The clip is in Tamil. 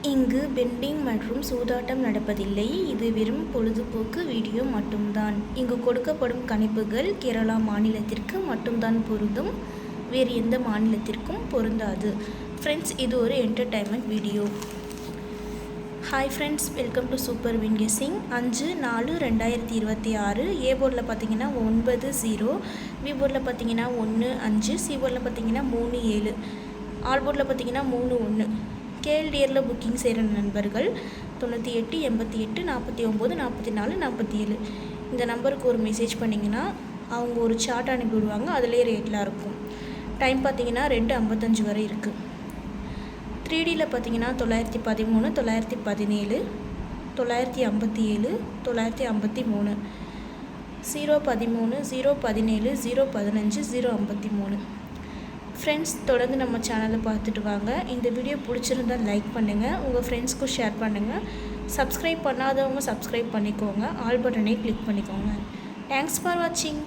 இங்கு பெண்டிங் மற்றும் சூதாட்டம் நடப்பதில்லை. இது வெறும் பொழுதுபோக்கு வீடியோ மட்டும்தான். இங்கு கொடுக்கப்படும் கணிப்புகள் கேரளா மாநிலத்திற்கு மட்டும்தான் பொருந்தும். வேறு எந்த மாநிலத்திற்கும் பொருந்தாது. ஃப்ரெண்ட்ஸ், இது ஒரு entertainment video. Hi friends, welcome to super win guessing. 5/4/2026 ஏ போர்டில் பார்த்தீங்கன்னா 90, பி போர்டில் பார்த்தீங்கன்னா 15, சி போர்டில் பார்த்தீங்கன்னா 37, ஆல் போர்டில் பார்த்தீங்கன்னா 31. கேஎல்டிஆரில் புக்கிங் செய்கிற நண்பர்கள் 98 88 49 44 47 இந்த நம்பருக்கு ஒரு மெசேஜ் பண்ணிங்கன்னா அவங்க ஒரு சார்ட் அனுப்பி விடுவாங்க. அதிலே ரேட்லாம் இருக்கும். டைம் பார்த்தீங்கன்னா 2:55 வரை இருக்குது. 3Dயில் பார்த்தீங்கன்னா 913 917 957 953 013 017 015 053. ஃப்ரெண்ட்ஸ், தொடர்ந்து நம்ம சேனலை பார்த்துட்டு வாங்க. இந்த வீடியோ பிடிச்சிருந்தால் லைக் பண்ணுங்கள், உங்கள் ஃப்ரெண்ட்ஸ்க்கும் ஷேர் பண்ணுங்கள். சப்ஸ்கிரைப் பண்ணாதவங்க சப்ஸ்கிரைப் பண்ணிக்கோங்க, ஆல் பட்டனை கிளிக் பண்ணிக்கோங்க. தேங்க்ஸ் ஃபார் வாட்சிங்.